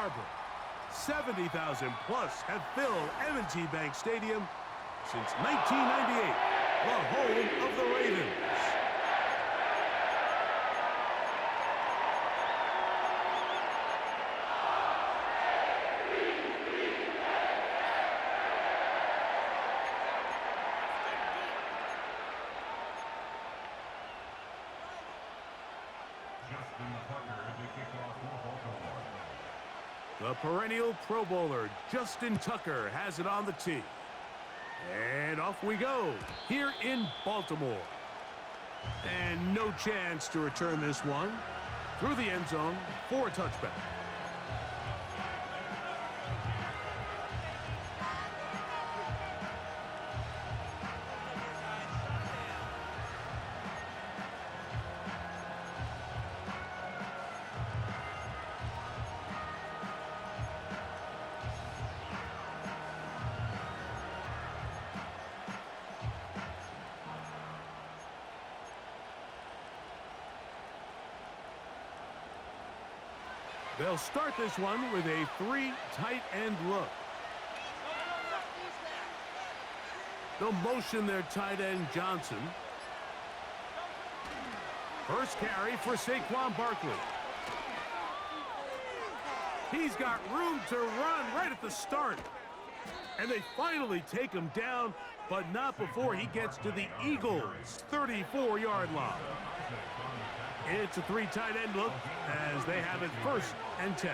fabric. 70,000 plus have filled M&T Bank Stadium since 1998, the home of the Ravens. The perennial Pro Bowler, Justin Tucker, has it on the tee. And off we go, here in Baltimore. And no chance to return this one. Through the end zone for a touchback. They'll start this one with a 3 tight end look. They'll motion their tight end Johnson. First carry for Saquon Barkley. He's got room to run right at the start. And they finally take him down, but not before he gets to the Eagles' 34-yard line. It's a 3 tight end look as they have it 1st and 10.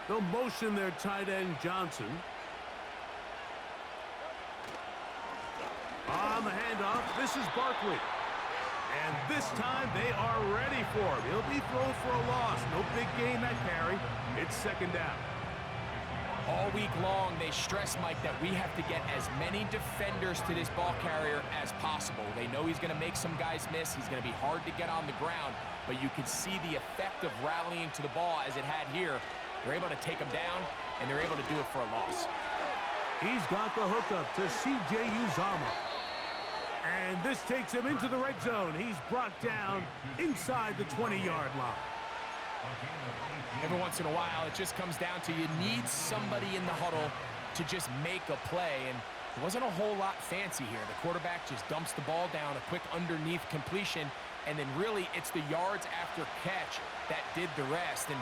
They'll motion their tight end Johnson. On the handoff, this is Barkley. And this time they are ready for him. He'll be thrown for a loss. No big gain that carry. It's 2nd down. All week long, they stress, Mike, that we have to get as many defenders to this ball carrier as possible. They know he's going to make some guys miss. He's going to be hard to get on the ground, but you can see the effect of rallying to the ball as it had here. They're able to take him down, and they're able to do it for a loss. He's got the hookup to C.J. Uzomah. And this takes him into the red zone. He's brought down inside the 20-yard line. Every once in a while, it just comes down to you need somebody in the huddle to just make a play, and it wasn't a whole lot fancy here. The quarterback just dumps the ball down, a quick underneath completion, and then really it's the yards after catch that did the rest, and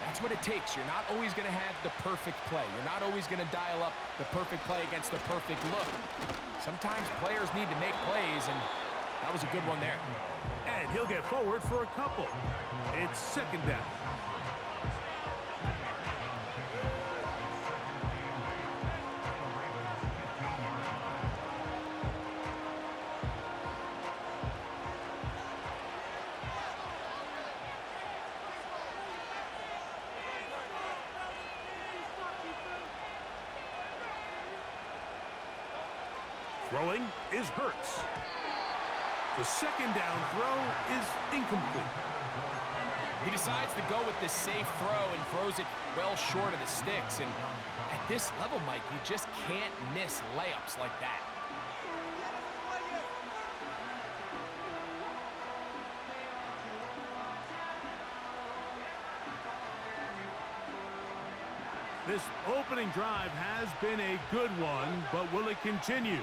that's what it takes. You're not always going to have the perfect play. You're not always going to dial up the perfect play against the perfect look. Sometimes players need to make plays, and that was a good one there. And he'll get forward for a couple. It's 2nd down. Throwing is Hurts. The 2nd down throw is incomplete. He decides to go with this safe throw and throws it well short of the sticks. And at this level, Mike, you just can't miss layups like that. This opening drive has been a good one, but will it continue?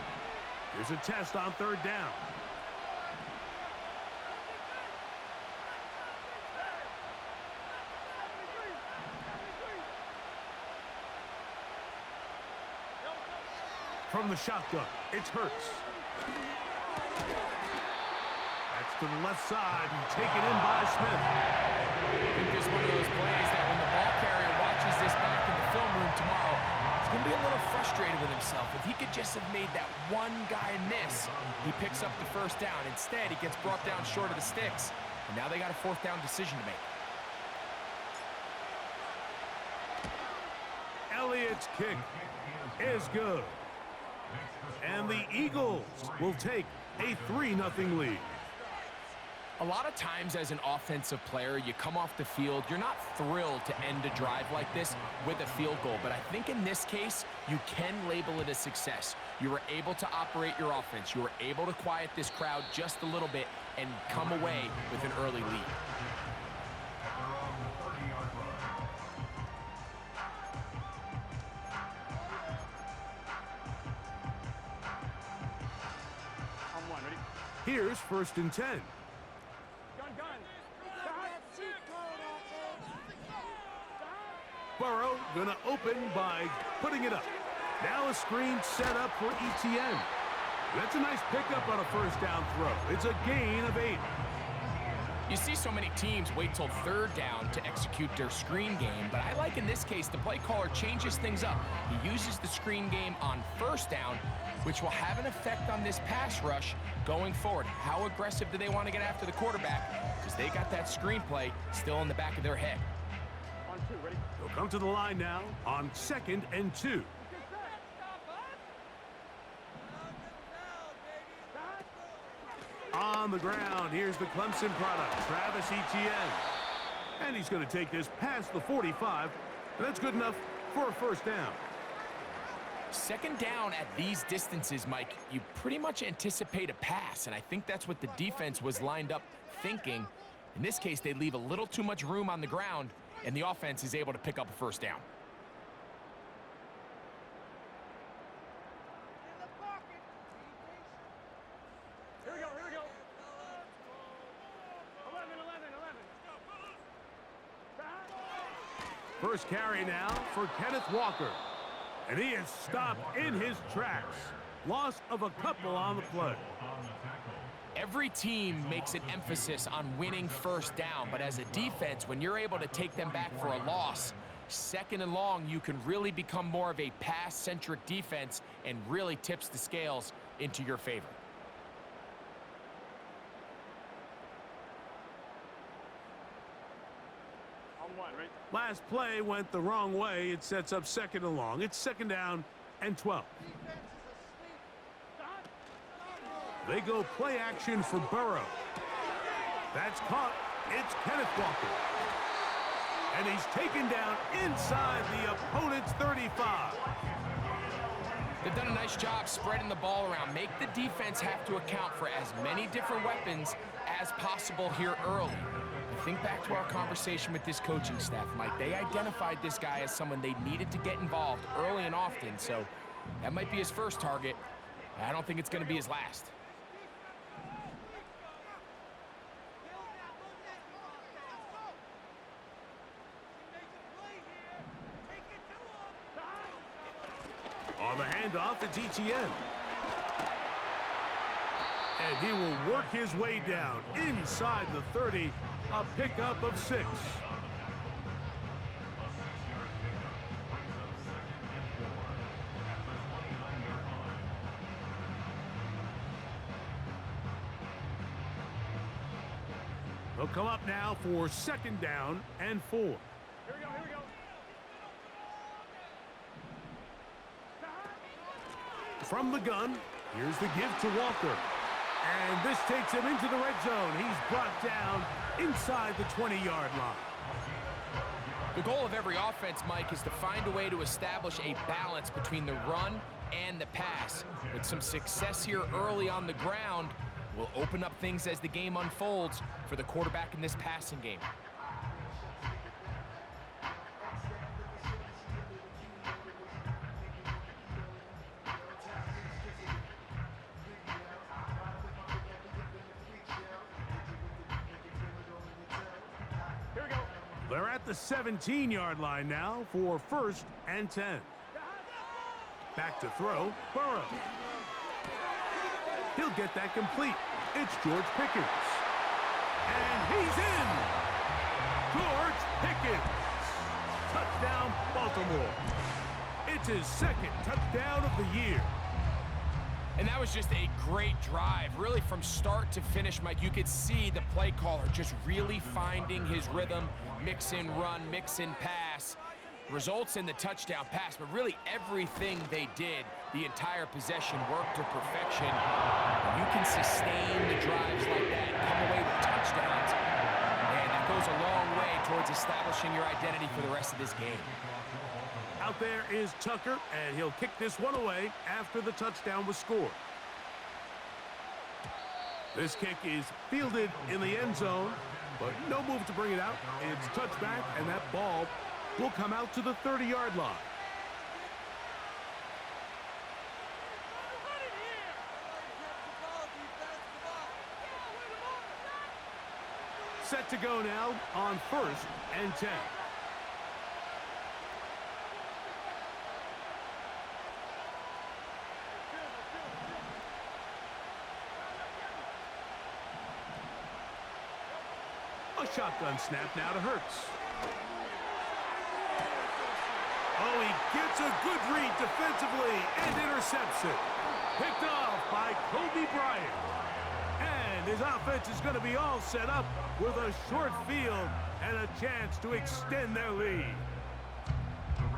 Here's a test on 3rd down. From the shotgun, it's Hurts. That's to the left side and taken in by Smith. I think this is one of those plays that when the ball carrier watches this back in the film room tomorrow, he's going to be a little frustrated with himself. If he could just have made that one guy miss, he picks up the 1st down. Instead, he gets brought down short of the sticks, and now they got a 4th down decision to make. Elliott's kick is good. And the Eagles will take a 3-0 lead. A lot of times as an offensive player, you come off the field, you're not thrilled to end a drive like this with a field goal. But I think in this case, you can label it a success. You were able to operate your offense. You were able to quiet this crowd just a little bit and come away with an early lead. Here's 1st and 10. Burrow gonna open by putting it up. Now a screen set up for ETN. That's a nice pickup on a 1st down throw. It's a gain of 8. You see so many teams wait till 3rd down to execute their screen game, but I like in this case the play caller changes things up. He uses the screen game on 1st down, which will have an effect on this pass rush going forward. How aggressive do they want to get after the quarterback? Because they got that screenplay still in the back of their head. They'll come to the line now on 2nd and 2. On the ground, here's the Clemson product, Travis Etienne. And he's going to take this past the 45. And that's good enough for a 1st down. 2nd down at these distances, Mike, you pretty much anticipate a pass, and I think that's what the defense was lined up thinking. In this case, they leave a little too much room on the ground, and the offense is able to pick up a 1st down. Here we go. 11. First carry now for Kenneth Walker. And he is stopped in his tracks. Loss of a couple on the play. Every team makes an emphasis on winning 1st down, but as a defense, when you're able to take them back for a loss, 2nd and long, you can really become more of a pass-centric defense and really tips the scales into your favor. Last play went the wrong way. It sets up 2nd and long. It's 2nd down and 12. They go play action for Burrow. That's caught. It's Kenneth Walker. And he's taken down inside the opponent's 35. They've done a nice job spreading the ball around. Make the defense have to account for as many different weapons as possible here early. Think back to our conversation with this coaching staff, Mike. They identified this guy as someone they needed to get involved early and often, so that might be his 1st target. I don't think it's going to be his last. On the handoff, it's Etienne. And he will work his way down inside the 30. A pickup of 6. They'll come up now for 2nd down and 4. Here we go. From the gun, here's the give to Walker. And this takes him into the red zone. He's brought down inside the 20-yard line. The goal of every offense, Mike, is to find a way to establish a balance between the run and the pass. With some success here early on the ground, will open up things as the game unfolds for the quarterback in this passing game. They're at the 17-yard line now for 1st and 10. Back to throw, Burrow. He'll get that complete. It's George Pickens. And he's in! George Pickens! Touchdown, Baltimore. It's his 2nd touchdown of the year. And that was just a great drive. Really, from start to finish, Mike, you could see the play caller just really finding his rhythm, mix in run, mix in pass. Results in the touchdown pass, but really everything they did, the entire possession worked to perfection. You can sustain the drives like that, come away with touchdowns, and that goes a long way towards establishing your identity for the rest of this game. Out there is Tucker, and he'll kick this one away after the touchdown was scored. This kick is fielded in the end zone, but no move to bring it out. It's touchback, and that ball will come out to the 30-yard line. set to go now on 1st and 10. A shotgun snap now to Hurts. Oh, he gets a good read defensively and intercepts it. Picked off by Kobe Bryant. And his offense is going to be all set up with a short field and a chance to extend their lead.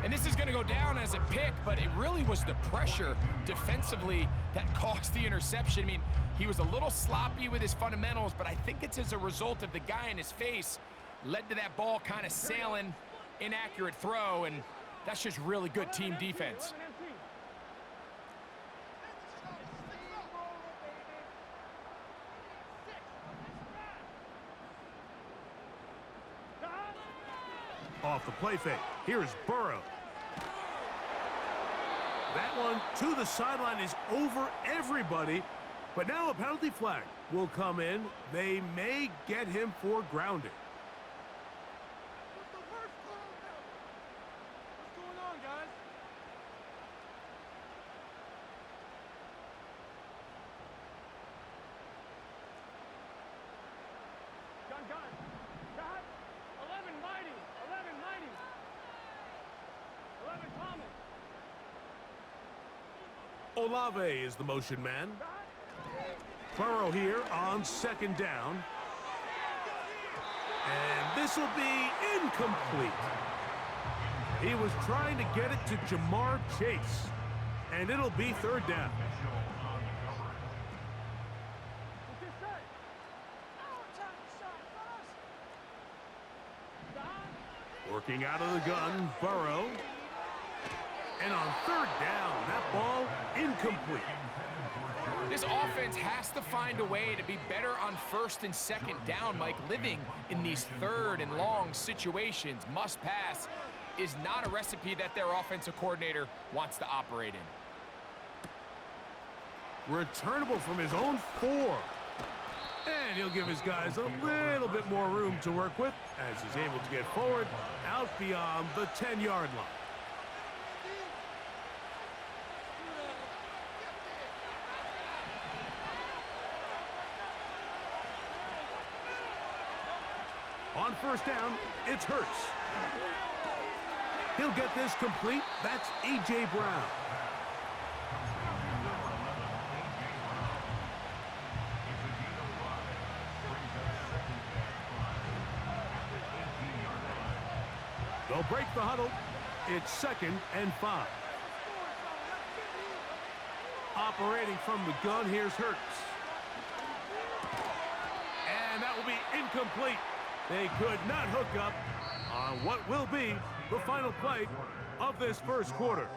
And this is going to go down as a pick, but it really was the pressure defensively that caused the interception. I mean, he was a little sloppy with his fundamentals, but I think it's as a result of the guy in his face led to that ball kind of sailing, inaccurate throw, and that's just really good team defense. Off the play fake. Here's Burrow. That one to the sideline is over everybody. But now a penalty flag will come in. They may get him for grounding. What's going on, guys? Gun. Got 11 mighty. 11 mighty. 11 common. Olave is the motion man. Burrow here on 2nd down. And this will be incomplete. He was trying to get it to Jamar Chase. And it'll be 3rd down. Working out of the gun, Burrow. And on 3rd down, that ball incomplete. This offense has to find a way to be better on 1st and 2nd down, Mike. Living in these 3rd and long situations, must pass, is not a recipe that their offensive coordinator wants to operate in. Returnable from his own 4. And he'll give his guys a little bit more room to work with as he's able to get forward out beyond the 10-yard line. On 1st down, it's Hurts. He'll get this complete. That's A.J. Brown. They'll break the huddle. It's 2nd and 5. Operating from the gun, here's Hurts. And that will be incomplete. They could not hook up on what will be the final play of this 1st quarter.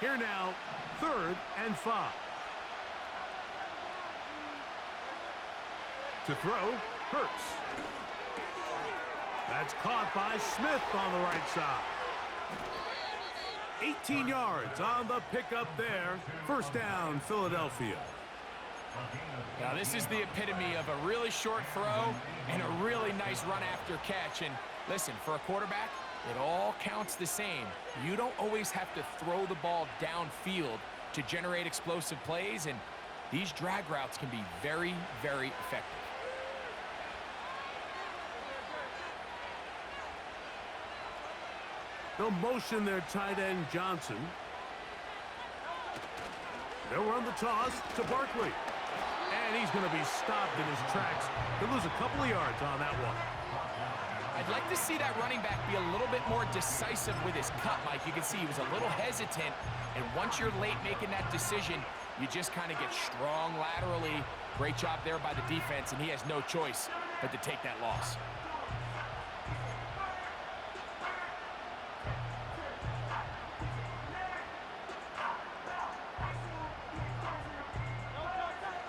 Here now, 3rd and 5. To throw, Hurts. That's caught by Smith on the right side. 18 yards on the pickup there. 1st down, Philadelphia. Now this is the epitome of a really short throw and a really nice run after catch. And listen, for a quarterback, it all counts the same. You don't always have to throw the ball downfield to generate explosive plays, and these drag routes can be very, very effective. They'll motion their tight end, Johnson. They'll run the toss to Barkley. And he's going to be stopped in his tracks. He'll lose a couple of yards on that one. I'd like to see that running back be a little bit more decisive with his cut, Mike. You can see he was a little hesitant, and once you're late making that decision, you just kind of get strong laterally. Great job there by the defense, and he has no choice but to take that loss.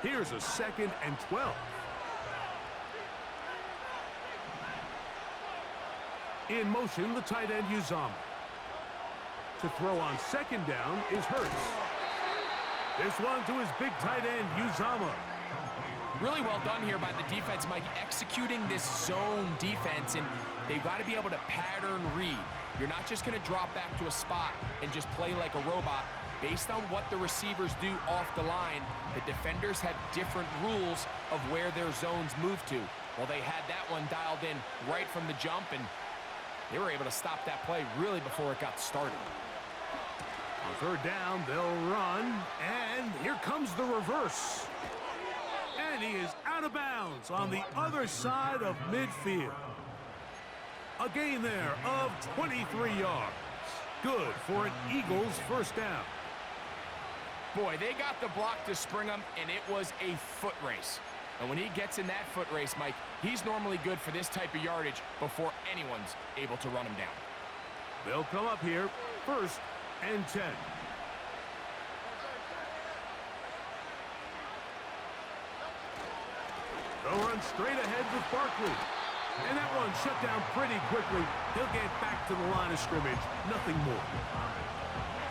Here's a 2nd and 12. In motion, the tight end, Uzama. To throw on 2nd down is Hurts. This one to his big tight end, Uzama. Really well done here by the defense, Mike, executing this zone defense, and they've got to be able to pattern read. You're not just going to drop back to a spot and just play like a robot. Based on what the receivers do off the line, the defenders have different rules of where their zones move to. Well, they had that one dialed in right from the jump, and they were able to stop that play really before it got started. On 3rd down, they'll run, and here comes the reverse. And he is out of bounds on the other side of midfield. A gain there of 23 yards. Good for an Eagles 1st down. Boy, they got the block to spring him, and it was a foot race. And when he gets in that foot race, Mike, he's normally good for this type of yardage before anyone's able to run him down. They'll come up here, 1st and 10. They'll run straight ahead with Barkley. And that one shut down pretty quickly. He'll get back to the line of scrimmage. Nothing more.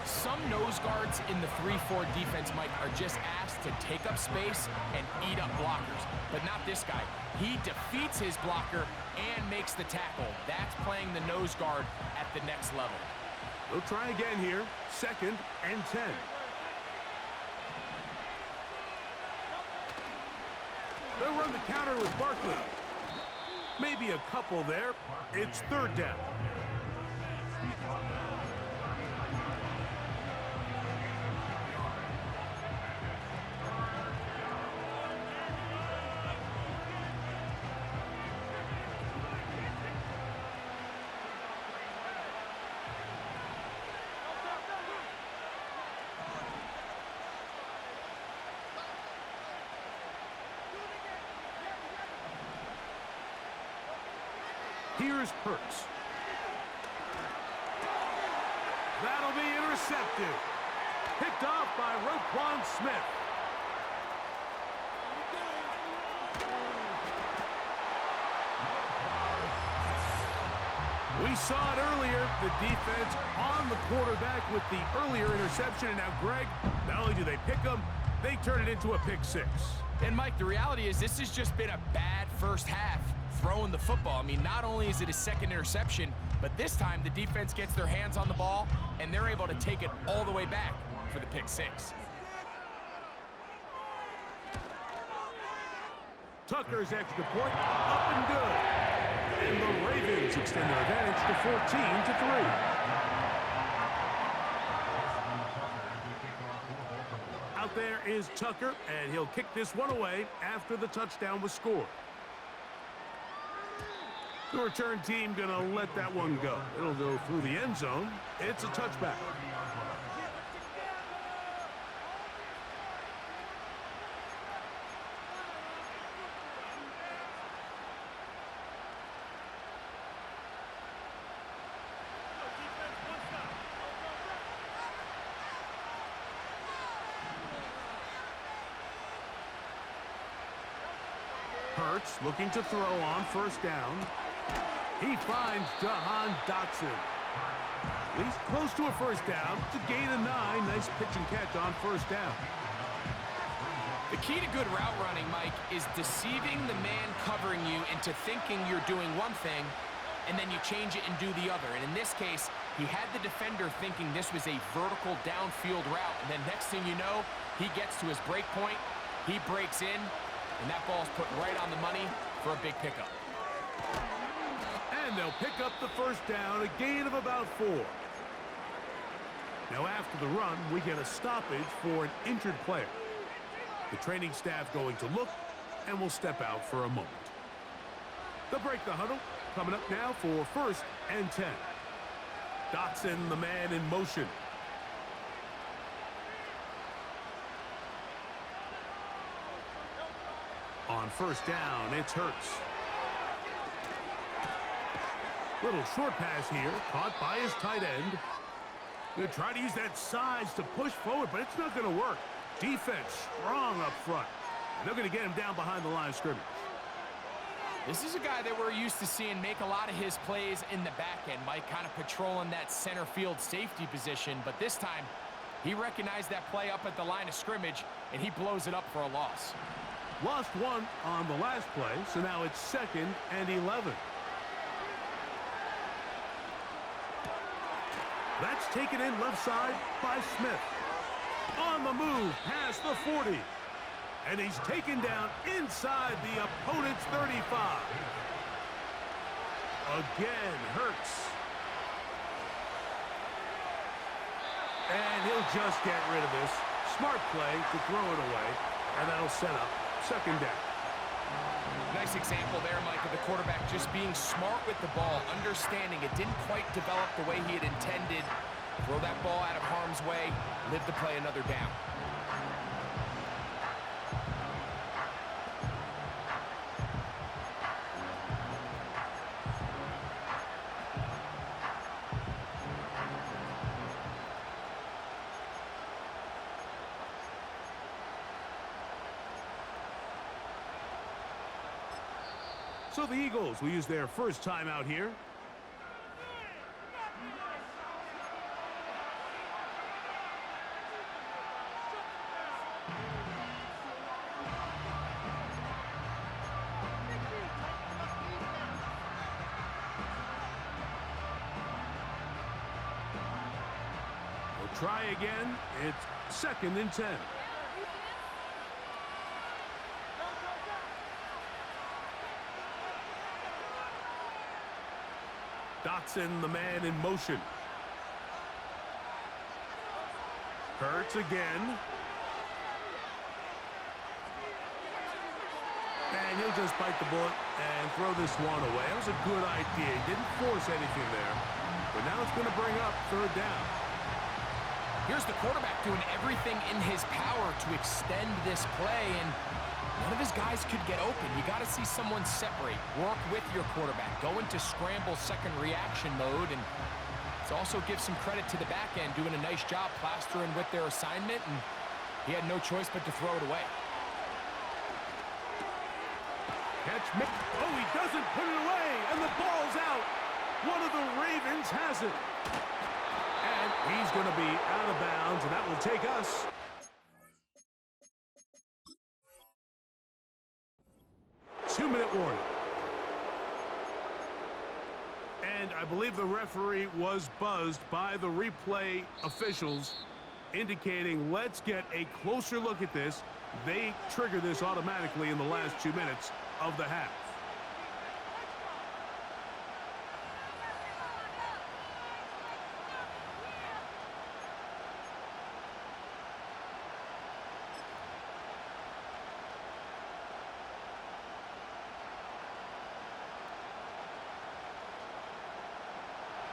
Some nose guards in the 3-4 defense, Mike, are just asked to take up space and eat up blockers. But not this guy. He defeats his blocker and makes the tackle. That's playing the nose guard at the next level. We'll try again here. 2nd and 10. They'll run the counter with Barkley. Maybe a couple there. It's 3rd down. Here's Hurts. That'll be intercepted. Picked off by Roquan Smith. We saw it earlier, the defense on the quarterback with the earlier interception. And now, Greg, not only do they pick him, they turn it into a pick 6. And, Mike, the reality is this has just been a bad first half throwing the football. I mean, not only is it his 2nd interception, but this time the defense gets their hands on the ball, and they're able to take it all the way back for the pick 6. Tucker's extra point up and good. And the Ravens extend their advantage to 14-3. Out there is Tucker, and he'll kick this one away after the touchdown was scored. The return team gonna let that one go. It'll go through the end zone. It's a touchback. Hurts looking to throw on 1st down. He finds Jahan Dotson. He's close to a 1st down. To gain a 9. Nice pitch and catch on 1st down. The key to good route running, Mike, is deceiving the man covering you into thinking you're doing one thing, and then you change it and do the other. And in this case, he had the defender thinking this was a vertical downfield route, and then next thing you know, he gets to his break point, he breaks in, and that ball's put right on the money for a big pickup. And they'll pick up the 1st down, a gain of about 4. Now after the run, we get a stoppage for an injured player. The training staff going to look, and will step out for a moment. They'll break the huddle, coming up now for 1st and 10. Dotson, the man in motion. On 1st down, it's Hurts. Little short pass here, caught by his tight end. They try to use that size to push forward, but it's not going to work. Defense strong up front. And they're going to get him down behind the line of scrimmage. This is a guy that we're used to seeing make a lot of his plays in the back end. Mike kind of patrolling that center field safety position, but this time he recognized that play up at the line of scrimmage, and he blows it up for a loss. Lost one on the last play, so now it's 2nd and 11. That's taken in left side by Smith. On the move, past the 40. And he's taken down inside the opponent's 35. Again, Hurts. And he'll just get rid of this. Smart play to throw it away. And that'll set up 2nd down. Nice example there, Mike, of the quarterback just being smart with the ball, understanding it didn't quite develop the way he had intended. Throw that ball out of harm's way, live to play another down. So the Eagles will use their first timeout here. We'll try again. It's 2nd and 10. Dotson, the man in motion. Hurts again. And he'll just bite the bullet and throw this one away. That was a good idea. He didn't force anything there. But now it's going to bring up 3rd down. Here's the quarterback doing everything in his power to extend this play, and none of his guys could get open. You got to see someone separate, work with your quarterback, go into scramble second reaction mode, and it also gives some credit to the back end doing a nice job plastering with their assignment, and he had no choice but to throw it away. Catch me. Oh, he doesn't put it away, and the ball's out. One of the Ravens has it. And he's going to be out of bounds, and that will take us. Two-minute warning. And I believe the referee was buzzed by the replay officials, indicating let's get a closer look at this. They trigger this automatically in the last 2 minutes of the half.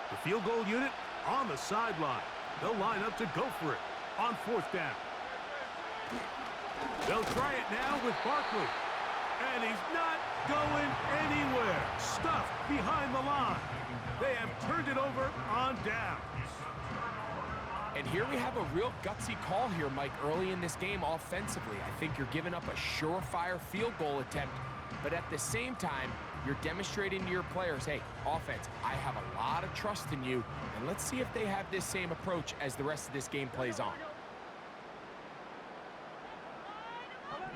The field goal unit on the sideline. They'll line up to go for it on 4th down. They'll try it now with Barkley. And he's not going anywhere. Stuffed behind the line. They have turned it over on downs. And here we have a real gutsy call here, Mike, early in this game offensively. I think you're giving up a surefire field goal attempt, but at the same time, you're demonstrating to your players, hey, offense, I have a lot of trust in you, and let's see if they have this same approach as the rest of this game plays on. 11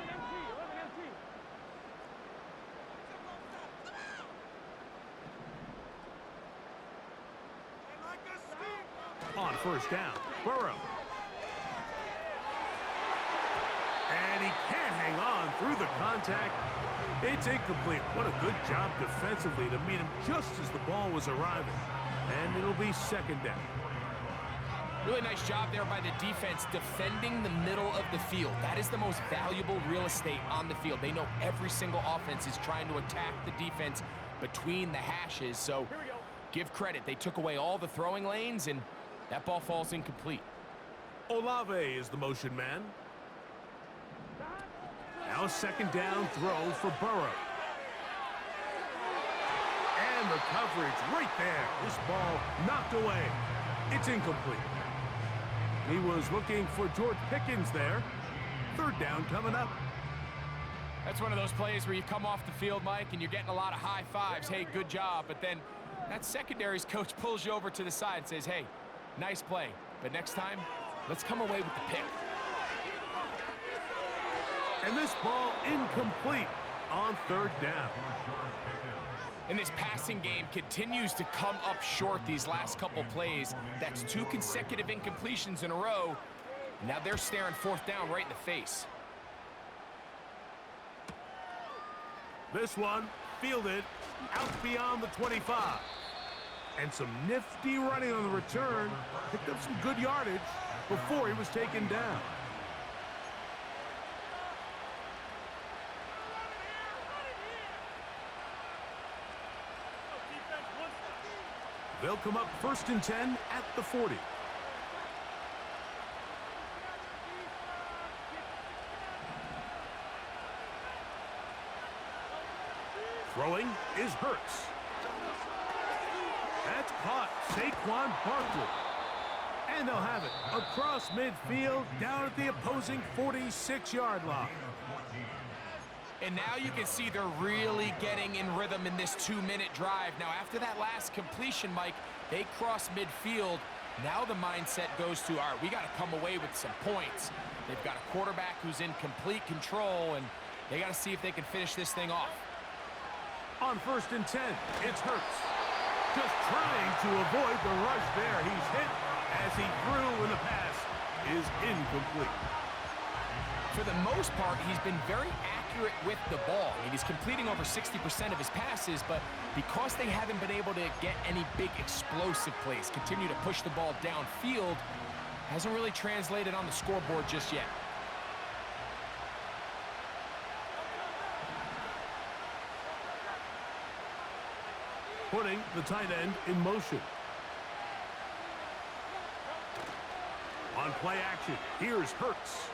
MT. On 1st down, Burrow. And he can't hang on through the contact. It's incomplete. What a good job defensively to meet him just as the ball was arriving. And it'll be 2nd down. Really nice job there by the defense defending the middle of the field. That is the most valuable real estate on the field. They know every single offense is trying to attack the defense between the hashes. So give credit. They took away all the throwing lanes, and that ball falls incomplete. Olave is the motion man. Now 2nd down throw for Burrow. And the coverage right there. This ball knocked away. It's incomplete. He was looking for George Pickens there. Third down coming up. That's one of those plays where you come off the field, Mike, and you're getting a lot of high fives. Hey, good job. But then that secondary's coach pulls you over to the side and says, hey, nice play. But next time, let's come away with the pick. And this ball incomplete on third down. And this passing game continues to come up short these last couple plays. That's 2 consecutive incompletions in a row. Now they're staring fourth down right in the face. This one fielded out beyond the 25. And some nifty running on the return. Picked up some good yardage before he was taken down. They'll come up 1st and 10 at the 40. Throwing is Hurts. That's caught. Saquon Barkley. And they'll have it across midfield down at the opposing 46-yard line. And now you can see they're really getting in rhythm in this 2-minute drive. Now, after that last completion, Mike, they cross midfield. Now the mindset goes to, all right, we got to come away with some points. They've got a quarterback who's in complete control, and they got to see if they can finish this thing off. On 1st and 10, it's Hurts. Just trying to avoid the rush there. He's hit as he threw, and the pass is incomplete. For the most part, he's been very accurate with the ball. I mean, he's completing over 60% of his passes, but because they haven't been able to get any big explosive plays, continue to push the ball downfield, hasn't really translated on the scoreboard just yet. Putting the tight end in motion. On play action, here's Hurts.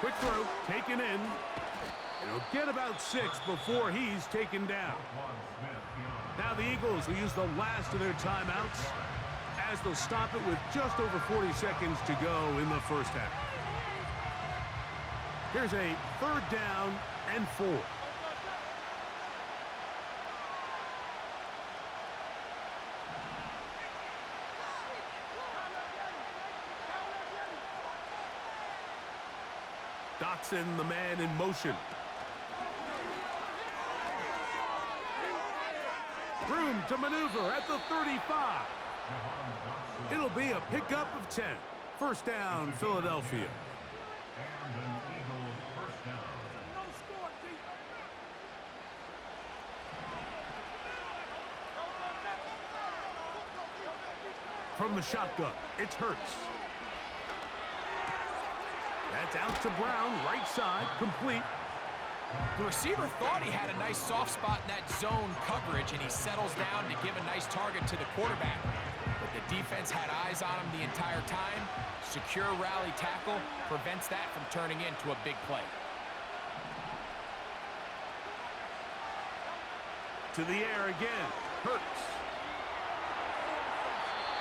Quick throw, taken in. It'll get about 6 before he's taken down. Now the Eagles will use the last of their timeouts as they'll stop it with just over 40 seconds to go in the first half. Here's a 3rd down and 4. Dotson, the man in motion. Room to maneuver at the 35. It'll be a pickup of 10. First down, Philadelphia. From the shotgun, it's Hurts. That's out to Brown, right side, complete. The receiver thought he had a nice soft spot in that zone coverage, and he settles down to give a nice target to the quarterback. But the defense had eyes on him the entire time. Secure rally tackle prevents that from turning into a big play. To the air again, Hurts.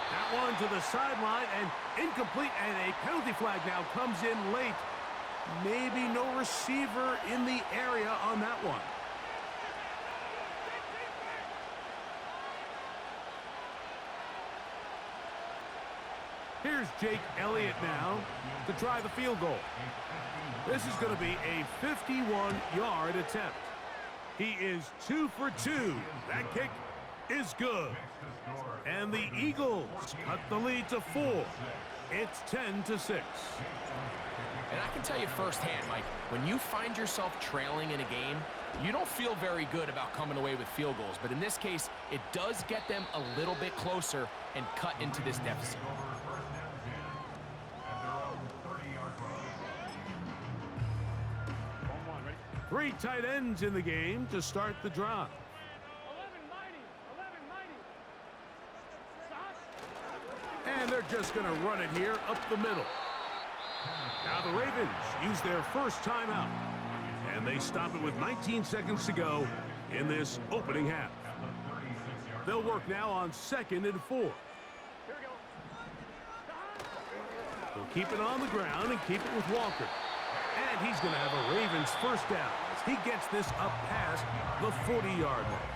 That one to the sideline and incomplete, and a penalty flag now comes in late. Maybe no receiver in the area on that one. Here's Jake Elliott now to try the field goal. This is going to be a 51-yard attempt. He is 2 for 2. That kick is good. And the Eagles cut the lead to 4. It's 10-6. And I can tell you firsthand, Mike, when you find yourself trailing in a game, you don't feel very good about coming away with field goals. But in this case, it does get them a little bit closer and cut into this deficit. Three tight ends in the game to start the drive. 11 mighty. And they're just going to run it here up the middle. Now the Ravens use their first timeout. And they stop it with 19 seconds to go in this opening half. They'll work now on 2nd and 4. They'll keep it on the ground and keep it with Walker. And he's going to have a Ravens first down as he gets this up past the 40-yard line.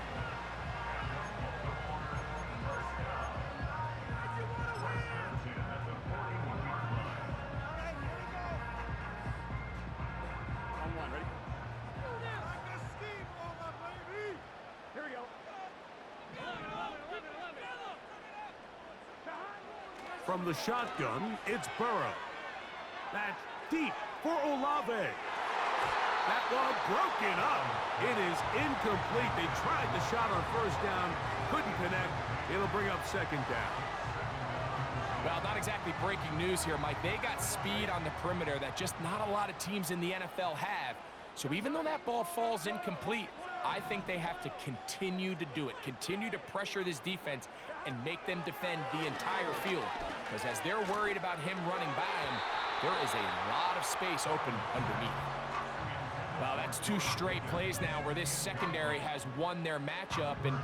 From the shotgun, it's Burrow. That's deep for Olave. That ball broken up. It is incomplete. They tried the shot on first down, couldn't connect. It'll bring up 2nd down. Well, not exactly breaking news here, Mike. They got speed on the perimeter that just not a lot of teams in the NFL have. So even though that ball falls incomplete, I think they have to continue to do it, continue to pressure this defense and make them defend the entire field. Because as they're worried about him running by him, there is a lot of space open underneath. Well, that's 2 straight plays now where this secondary has won their matchup, and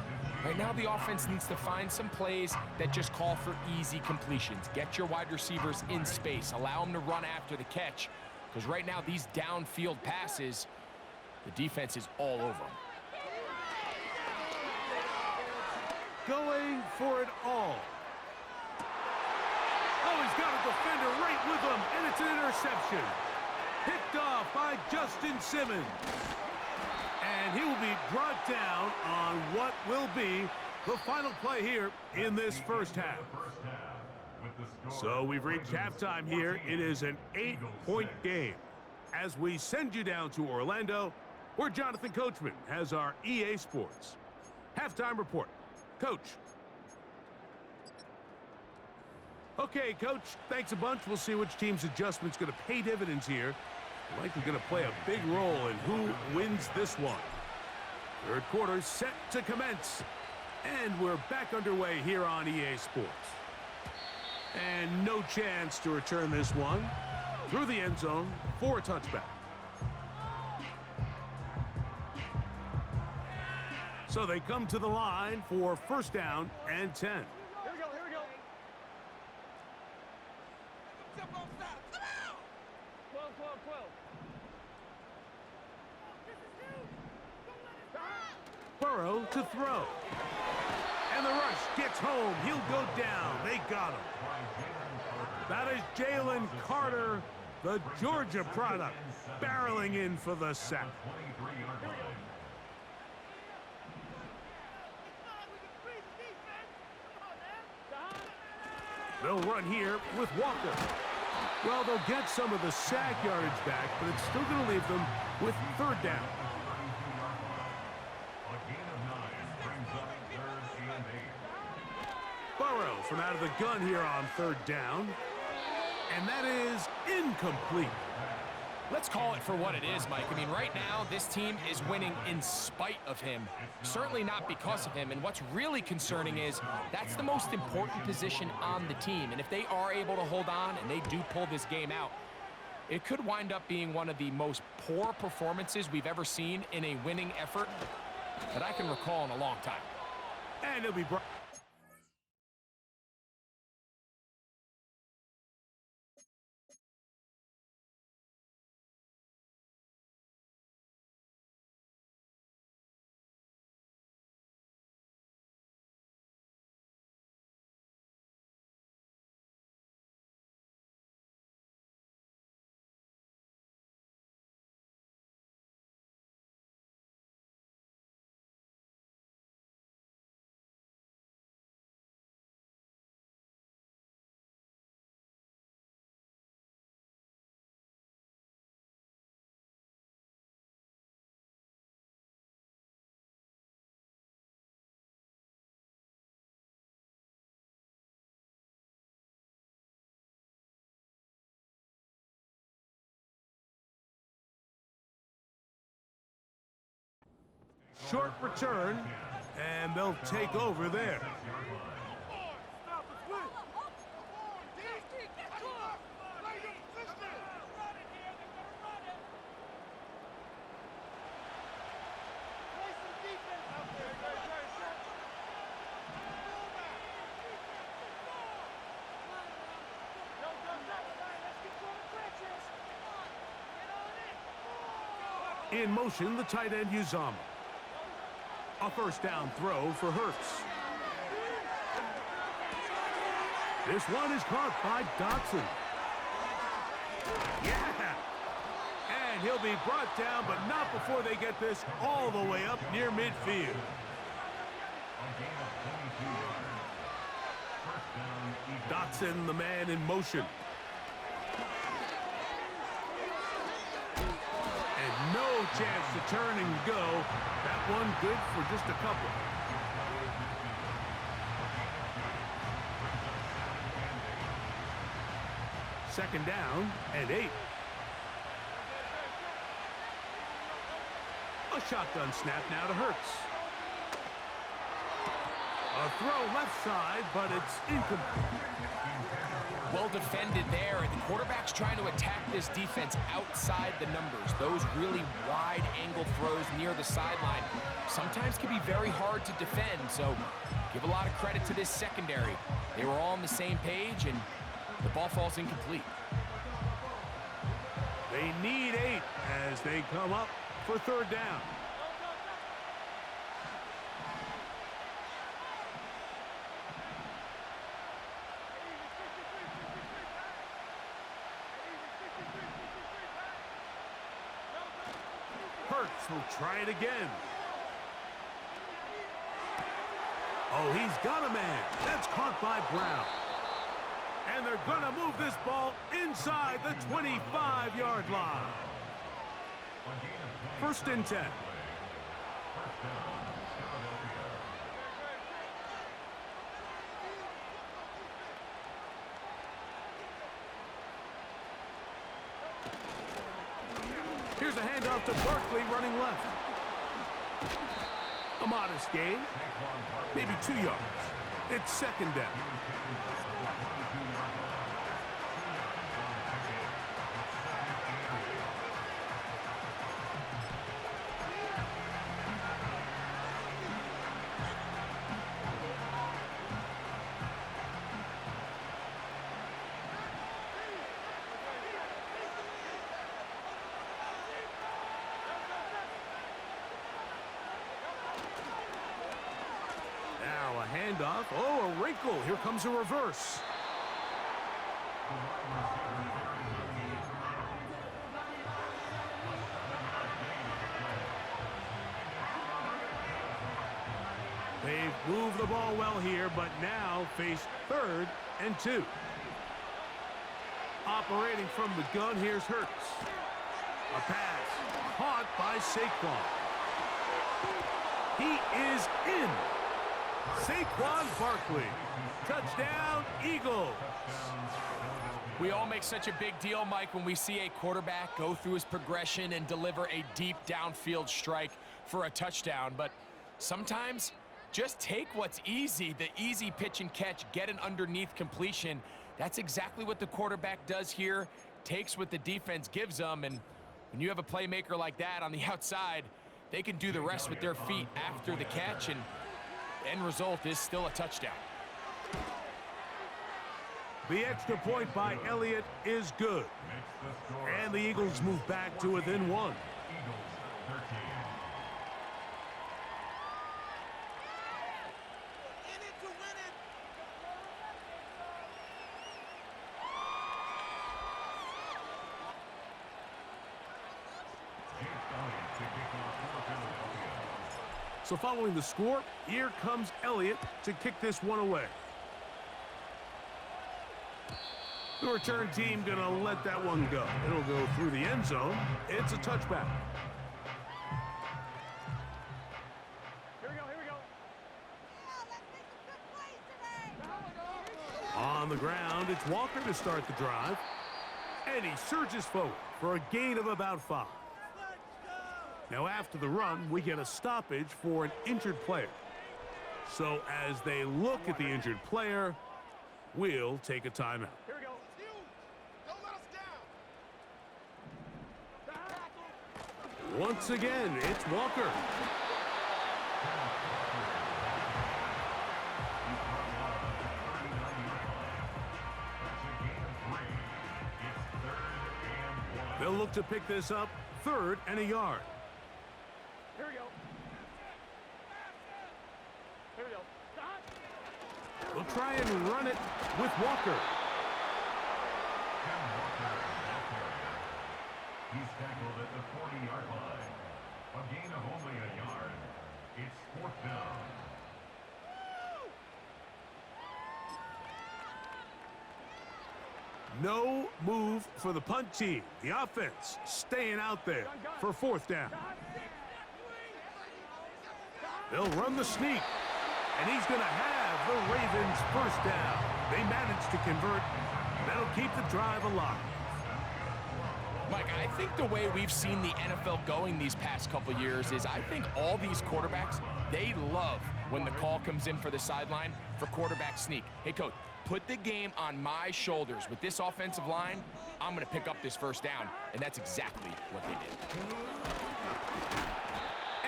right now the offense needs to find some plays that just call for easy completions. Get your wide receivers in space, allow them to run after the catch, because right now these downfield passes, the defense is all over them. Going for it all. Oh, he's got a defender right with him, and it's an interception. Picked off by Justin Simmons. And he will be brought down on what will be the final play here in this first half. So we've reached halftime here. It is an 8-point game. As we send you down to Orlando, where Jonathan Coachman has our EA Sports halftime report. Coach. Okay, Coach, thanks a bunch. We'll see which team's adjustment's going to pay dividends here. Likely going to play a big role in who wins this one. Third quarter set to commence. And we're back underway here on EA Sports. And no chance to return this one through the end zone for a touchback. So they come to the line for first down and 10. Here we go. Burrow to throw. And the rush gets home. He'll go down. They got him. That is Jalen Carter, the Georgia product, barreling in for the sack. They'll run here with Walker. Well, they'll get some of the sack yardage back, but it's still going to leave them with third down. Burrow from out of the gun here on third down. And that is incomplete. Let's call it for what it is, Mike. I mean, right now, this team is winning in spite of him. Certainly not because of him. And what's really concerning is that's the most important position on the team. And if they are able to hold on and they do pull this game out, it could wind up being one of the most poor performances we've ever seen in a winning effort that I can recall in a long time. And it'll be brought. Short return, and they'll take over there. In motion, the tight end Uzama. A first down throw for Hurts. This one is caught by Dotson. Yeah! And he'll be brought down, but not before they get this all the way up near midfield. Dotson, the man in motion. And no chance to turn and go. That one good for just a couple. Second down and 8. A shotgun snap now to Hurts. A throw left side, but it's incomplete. Well defended there, and the quarterback's trying to attack this defense outside the numbers. Those really wide angle throws near the sideline sometimes can be very hard to defend, so give a lot of credit to this secondary. They were all on the same page, and the ball falls incomplete. They need 8 as they come up for third down. Hurts will try it again. Oh, he's got a man. That's caught by Brown. And they're going to move this ball inside the 25-yard line. First and 10. Here's a handoff to Barkley running left. A modest gain, maybe 2 yards. It's second down. Now a handoff. Oh, a wrinkle. Here comes a reverse. They've moved the ball well here, but now face third and 2. Operating from the gun, here's Hurts. A pass caught by Saquon. He is in. Saquon Barkley. Touchdown, Eagles. We all make such a big deal, Mike, when we see a quarterback go through his progression and deliver a deep downfield strike for a touchdown. But sometimes, just take what's easy, the easy pitch and catch, get an underneath completion. That's exactly what the quarterback does here, takes what the defense gives them, and when you have a playmaker like that on the outside, they can do the rest with their feet after the catch, and the end result is still a touchdown. The extra point by Elliott is good. And the Eagles move back to within 1. So following the score, here comes Elliott to kick this one away. The return team gonna let that one go. It'll go through the end zone. It's a touchback. Here we go, here we go. On the ground, it's Walker to start the drive. And he surges forward for a gain of about 5. Now after the run, we get a stoppage for an injured player. So as they look at the injured player, we'll take a timeout. Here we go. Don't let us down. Once again, it's Walker. They'll look to pick this up, 3rd and a yard. We'll try and run it with Walker. He's tackled at the 40-yard line. A gain of only a yard. It's 4th down. No move for the punt team. The offense staying out there for 4th down. They'll run the sneak, and he's going to have the Ravens 1st down. They managed to convert. That'll keep the drive alive. Mike, I think the way we've seen the NFL going these past couple years is I think all these quarterbacks, they love when the call comes in for the sideline for quarterback sneak. Hey, coach, put the game on my shoulders. With this offensive line, I'm going to pick up this 1st down, and that's exactly what they did.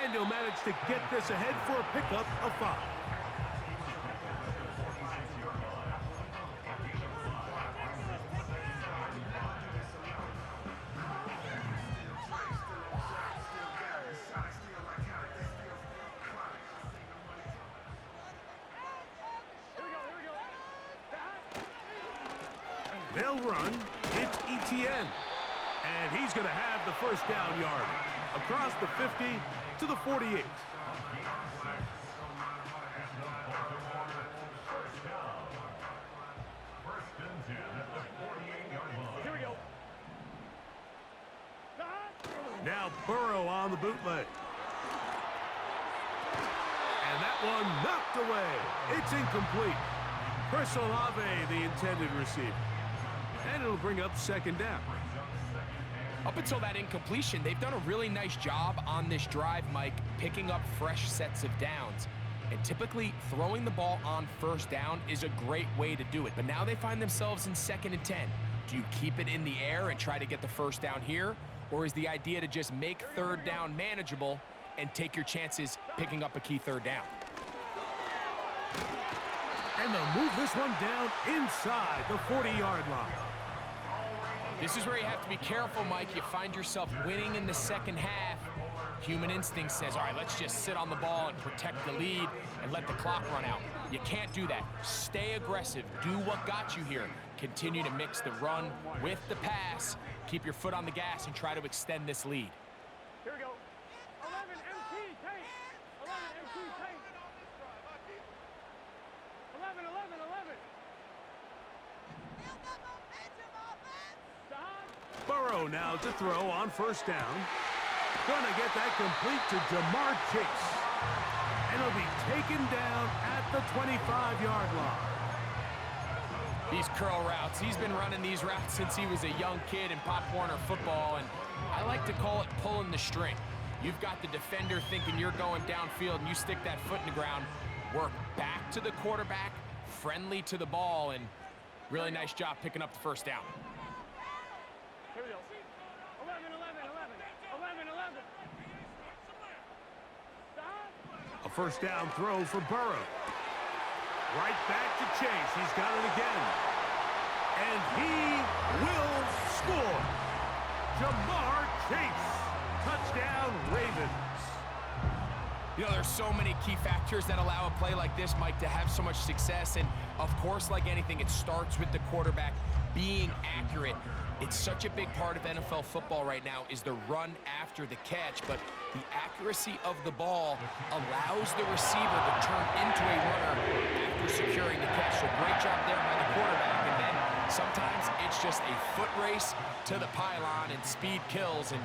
And he'll manage to get this ahead for a pickup of 5. They'll run. It's ETN. And he's going to have the 1st down yard across the 50 to the 48. Here we go. Now Burrow on the bootleg. And that one knocked away. It's incomplete. Chris Olave, the intended receiver. And it'll bring up 2nd down. Up until that incompletion, they've done a really nice job on this drive, Mike, picking up fresh sets of downs. And typically, throwing the ball on 1st down is a great way to do it. But now they find themselves in 2nd and 10. Do you keep it in the air and try to get the 1st down here? Or is the idea to just make 3rd down manageable and take your chances picking up a key 3rd down? And they'll move this one down inside the 40-yard line. This is where you have to be careful, Mike. You find yourself winning in the 2nd half. Human instinct says, all right, let's just sit on the ball and protect the lead and let the clock run out. You can't do that. Stay aggressive. Do what got you here. Continue to mix the run with the pass. Keep your foot on the gas and try to extend this lead. Here we go. 11 MT tank. 11 MT tank. 11, 11, 11. Burrow now to throw on 1st down. Gonna get that complete to Jamar Chase. And he'll be taken down at the 25-yard line. These curl routes, he's been running these routes since he was a young kid in Pop Warner football, and I like to call it pulling the string. You've got the defender thinking you're going downfield, and you stick that foot in the ground, work back to the quarterback, friendly to the ball, and really nice job picking up the 1st down. Here we go. 11, 11, 11. 11, 11. A 1st down throw for Burrow. Right back to Chase. He's got it again. And he will score. Jamar Chase. Touchdown, Ravens. You know, there's so many key factors that allow a play like this, Mike, to have so much success. And, of course, like anything, it starts with the quarterback being accurate. It's such a big part of NFL football right now is the run after the catch, but the accuracy of the ball allows the receiver to turn into a runner after securing the catch. So great job there by the quarterback. And then sometimes it's just a foot race to the pylon and speed kills. And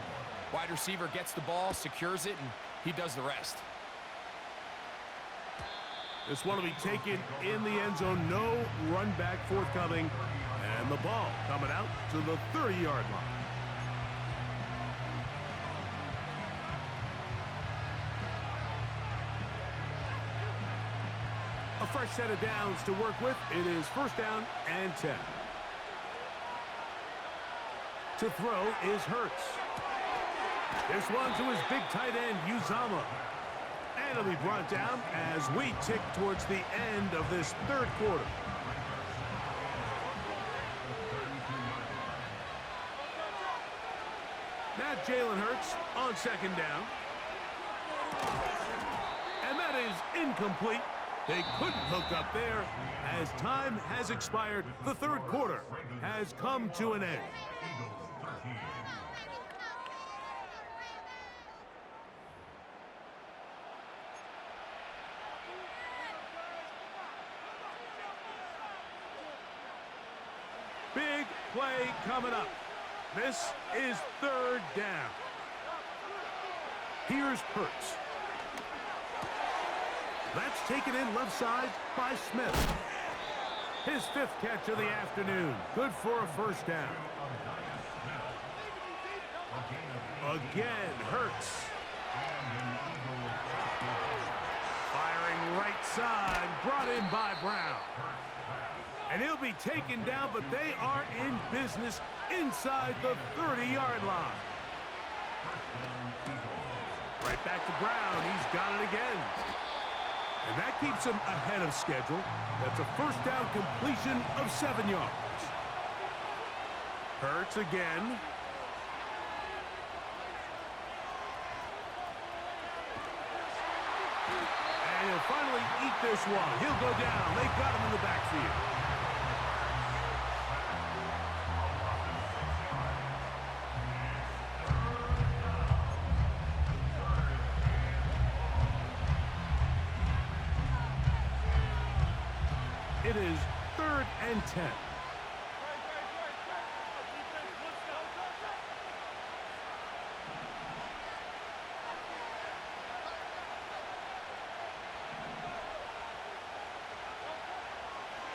wide receiver gets the ball, secures it, and he does the rest. This one will be taken in the end zone. No run back forthcoming. And the ball coming out to the 30-yard line. A fresh set of downs to work with. It is 1st down and 10. To throw is Hurts. This one to his big tight end, Uzama. And it'll be brought down as we tick towards the end of this 3rd quarter. Now Jalen Hurts on 2nd down. And that is incomplete. They couldn't hook up there. As time has expired, the third quarter has come to an end. Big play coming up. This is third down. Here's Hurts. That's taken in left side by Smith. His fifth catch of the afternoon. Good for a first down. Again, Hurts. Firing right side. Brought in by Brown. And he'll be taken down, but they are in business inside the 30-yard line. Right back to Brown. He's got it again. And that keeps him ahead of schedule. That's a first down completion of 7 yards. Hurts again. And he'll finally eat this one. He'll go down. They got him in the backfield. It is 3rd and 10.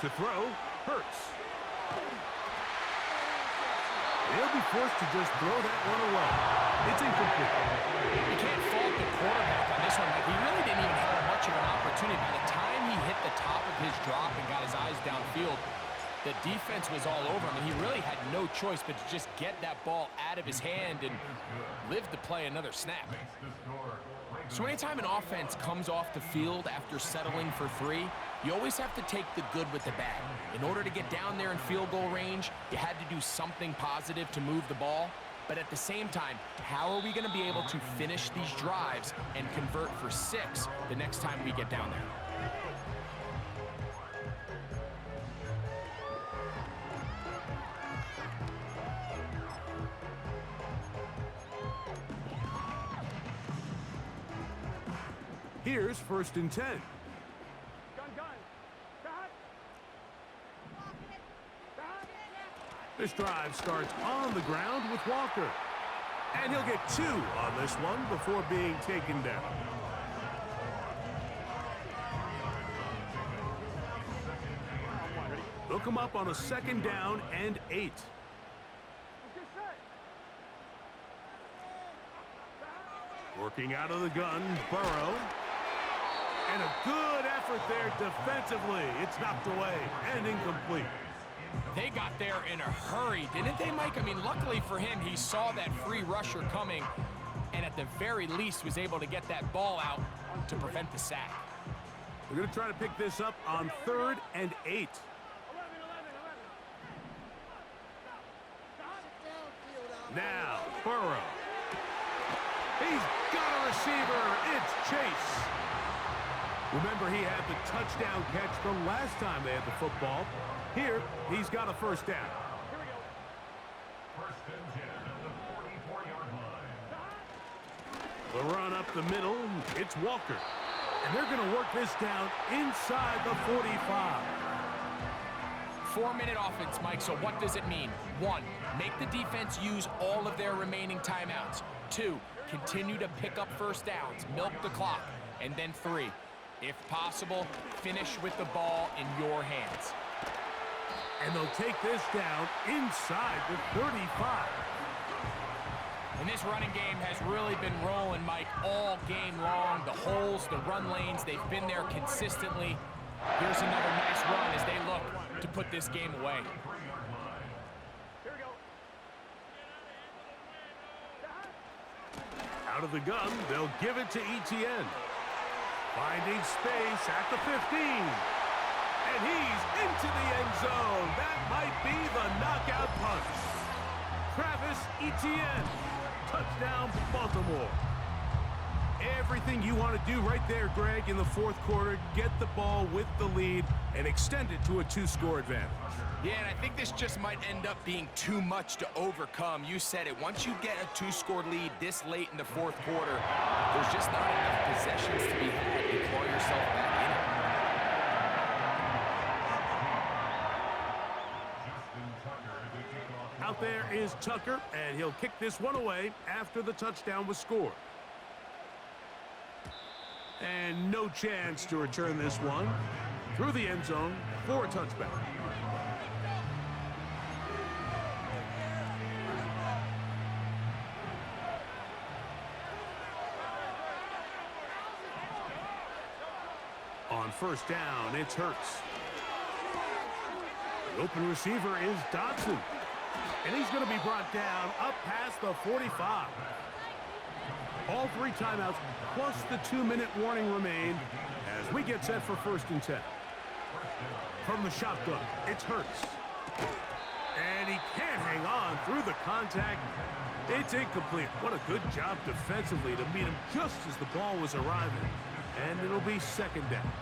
To throw, Hurts. He'll be forced to just throw that one away. It's incomplete. You can't fault the quarterback on this one. He really didn't even have much of an opportunity. By the time he hit the top of his drop and got his eyes downfield, the defense was all over him, and he really had no choice but to just get that ball out of his hand and live to play another snap. So anytime an offense comes off the field after settling for 3, you always have to take the good with the bad. In order to get down there in field goal range, you had to do something positive to move the ball. But at the same time, how are we going to be able to finish these drives and convert for 6 the next time we get down there? Here's 1st and 10. This drive starts on the ground with Walker. And he'll get 2 on this one before being taken down. They'll come up on a 2nd down and 8. Working out of the gun, Burrow. And a good effort there defensively. It's knocked away and incomplete. They got there in a hurry, didn't they, Mike? I mean, luckily for him, he saw that free rusher coming and at the very least was able to get that ball out to prevent the sack. We're going to try to pick this up on 3rd and 8. Now, Burrow. He's got a receiver. It's Chase. Remember, he had the touchdown catch the last time they had the football. Here, he's got a first down. Here we go. 1st and 10 at the 44-yard line. The run up the middle, it's Walker. And they're going to work this down inside the 45. 4-minute offense, Mike, so what does it mean? 1, make the defense use all of their remaining timeouts. 2, continue to pick up first downs, milk the clock. And then 3, if possible, finish with the ball in your hands. And they'll take this down inside the 35. And this running game has really been rolling, Mike, all game long. The holes, the run lanes, they've been there consistently. Here's another nice run as they look to put this game away. Here we go. Out of the gun, they'll give it to Etienne. Finding space at the 15. And he's into the end zone. That might be the knockout punch. Travis Etienne. Touchdown, Baltimore. Everything you want to do right there, Greg, in the fourth quarter. Get the ball with the lead and extend it to a 2-score advantage. Yeah, and I think this just might end up being too much to overcome. You said it. Once you get a 2-score lead this late in the fourth quarter, there's just not enough possessions to be had to claw yourself back in it. Out there is Tucker, and he'll kick this one away after the touchdown was scored. And no chance to return this one through the end zone for a touchback. On first down, it's Hurts. The open receiver is Dodson. And he's going to be brought down up past the 45. All 3 timeouts plus the 2-minute warning remain as we get set for 1st and 10. From the shotgun, it's Hurts. And he can't hang on through the contact. It's incomplete. What a good job defensively to meet him just as the ball was arriving. And it'll be 2nd down.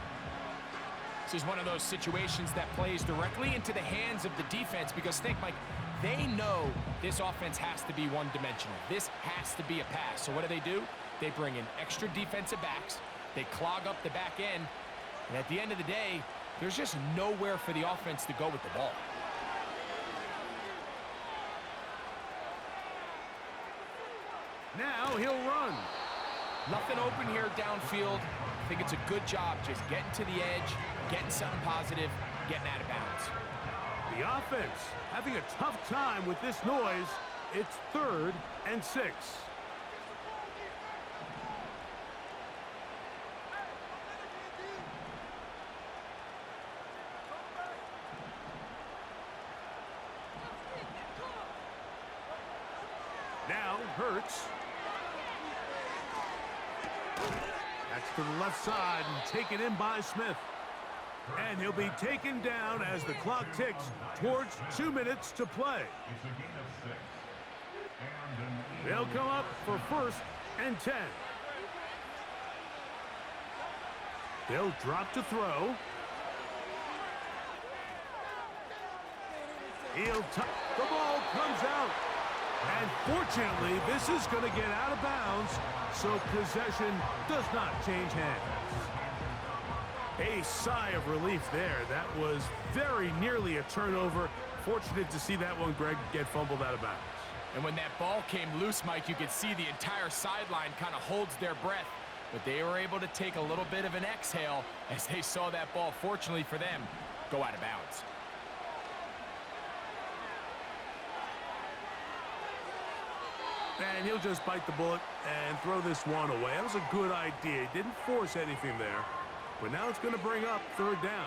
This is one of those situations that plays directly into the hands of the defense because think, Mike, they know this offense has to be one-dimensional. This has to be a pass. So what do? They bring in extra defensive backs. They clog up the back end. And at the end of the day, there's just nowhere for the offense to go with the ball. Now he'll run. Nothing open here downfield. I think it's a good job just getting to the edge, getting something positive, getting out of bounds. The offense having a tough time with this noise. It's 3rd and 6. Now Hurts. That's to the left side and taken in by Smith. And he'll be taken down as the clock ticks towards 2 minutes to play. They'll come up for 1st and 10. They'll drop to throw. The ball comes out. And fortunately, this is going to get out of bounds, so possession does not change hands. A sigh of relief there. That was very nearly a turnover. Fortunate to see that one, Greg, get fumbled out of bounds. And when that ball came loose, Mike, you could see the entire sideline kind of holds their breath. But they were able to take a little bit of an exhale as they saw that ball, fortunately for them, go out of bounds. And he'll just bite the bullet and throw this one away. That was a good idea. He didn't force anything there. But now it's going to bring up 3rd down.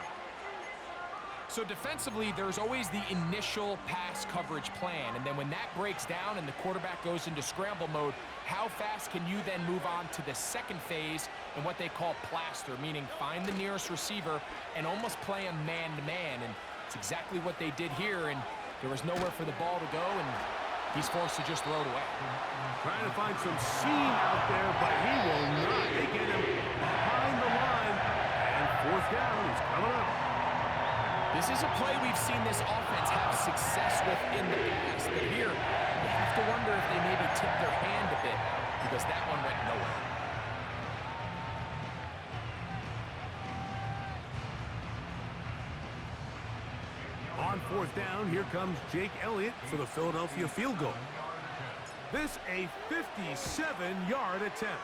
So defensively, there's always the initial pass coverage plan. And then when that breaks down and the quarterback goes into scramble mode, how fast can you then move on to the 2nd phase in what they call plaster, meaning find the nearest receiver and almost play him man-to-man. And it's exactly what they did here. And there was nowhere for the ball to go, and he's forced to just throw it away. Trying to find some seam out there, but he will not. They get him behind the line. And 4th down is coming up. This is a play we've seen this offense have success with in the past. But here, you have to wonder if they maybe tipped their hand a bit because that one went nowhere. On 4th down, here comes Jake Elliott for the Philadelphia field goal. This a 57-yard attempt.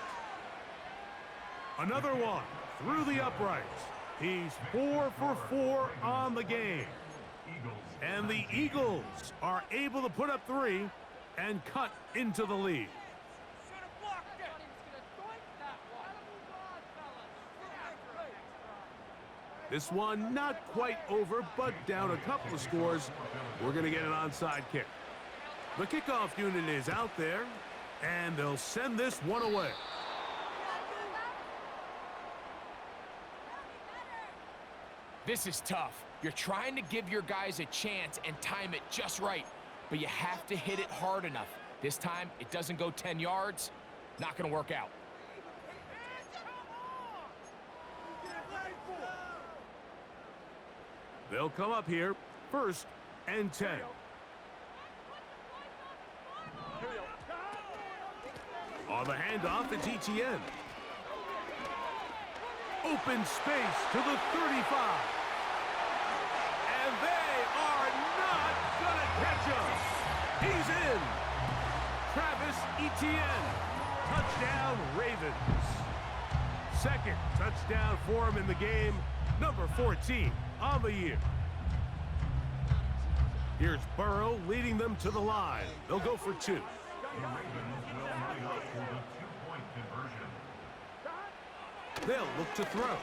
Another one through the uprights. He's 4 for 4 on the game. And the Eagles are able to put up 3 and cut into the lead. This one not quite over, but down a couple of scores. We're going to get an onside kick. The kickoff unit is out there, and they'll send this one away. This is tough. You're trying to give your guys a chance and time it just right, but you have to hit it hard enough. This time, it doesn't go 10 yards. Not going to work out. They'll come up here, 1st and 10. On the handoff, it's ETN. Open space to the 35. And they are not going to catch him. He's in. Travis Etienne. Touchdown, Ravens. 2nd touchdown for him in the game. Number 14 on the year. Here's Burrow leading them to the line. They'll go for 2. The Ravens will line up for the two-point conversion. They'll look to throw.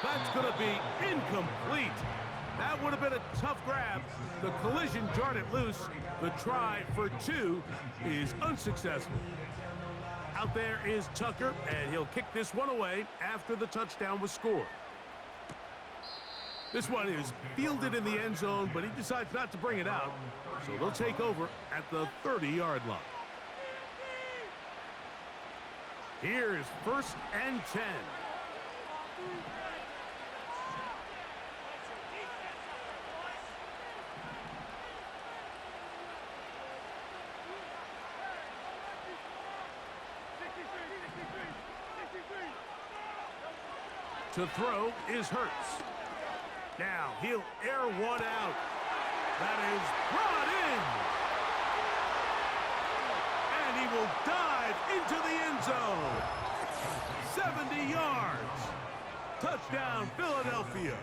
That's going to be incomplete. That would have been a tough grab. The collision jarred it loose. The try for 2 is unsuccessful. Out there is Tucker, and he'll kick this one away after the touchdown was scored. This one is fielded in the end zone, but he decides not to bring it out. So they'll take over at the 30-yard line. Here's 1st and 10. To throw is Hurts. Now he'll air one out. That is brought in. And he will dive into the end zone. 70 yards. Touchdown, Philadelphia.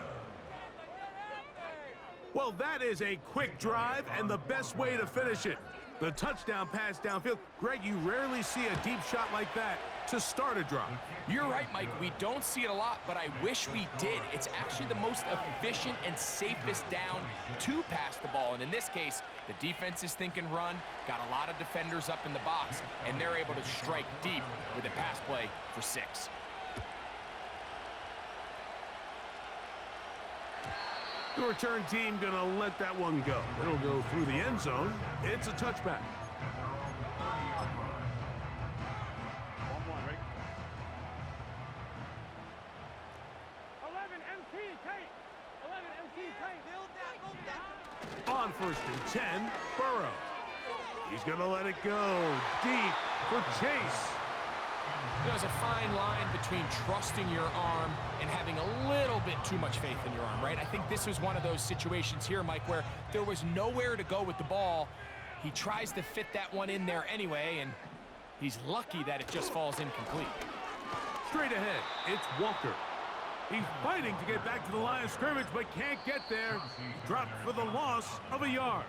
Well, that is a quick drive and the best way to finish it. The touchdown pass downfield. Greg, you rarely see a deep shot like that to start a drive. You're right, Mike. We don't see it a lot, but I wish we did. It's actually the most efficient and safest down to pass the ball. And in this case, the defense is thinking run, got a lot of defenders up in the box, and they're able to strike deep with a pass play for 6. The return team gonna let that one go. It'll go through the end zone. It's a touchback. On 1st and 10, Burrow. He's gonna let it go deep for Chase. There's a fine line between trusting your arm and having a little bit too much faith in your arm, right? I think this was one of those situations here, Mike, where there was nowhere to go with the ball. He tries to fit that one in there anyway, and he's lucky that it just falls incomplete. Straight ahead, it's Walker. He's fighting to get back to the line of scrimmage, but can't get there. Dropped for the loss of a yard.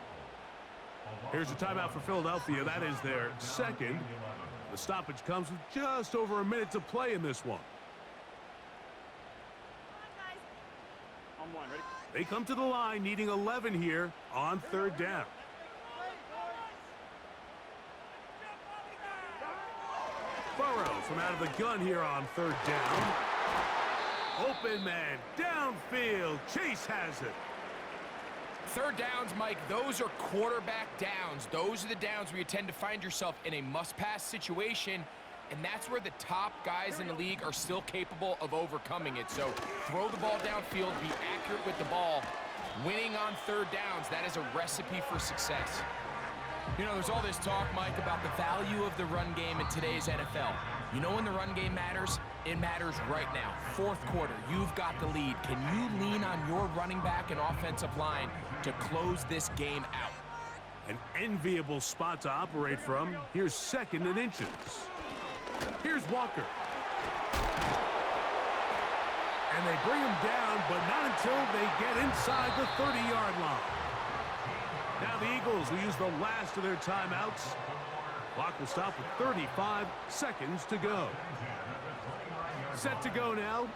Here's a timeout for Philadelphia. That is their 2nd. The stoppage comes with just over a minute to play in this one. They come to the line needing 11 here on 3rd down. Burrow from out of the gun here on 3rd down. Open man downfield. Chase has it. 3rd downs, Mike, those are quarterback downs. Those are the downs where you tend to find yourself in a must-pass situation, and that's where the top guys in the league are still capable of overcoming it. So throw the ball downfield, be accurate with the ball. Winning on 3rd downs, that is a recipe for success. You know, there's all this talk, Mike, about the value of the run game in today's NFL. You know when the run game matters? It matters right now. 4th quarter, you've got the lead. Can you lean on your running back and offensive line to close this game out? An enviable spot to operate from. Here's 2nd and inches. Here's Walker. And they bring him down, but not until they get inside the 30-yard line. Now the Eagles will use the last of their timeouts. Clock will stop with 35 seconds to go. Set to go now.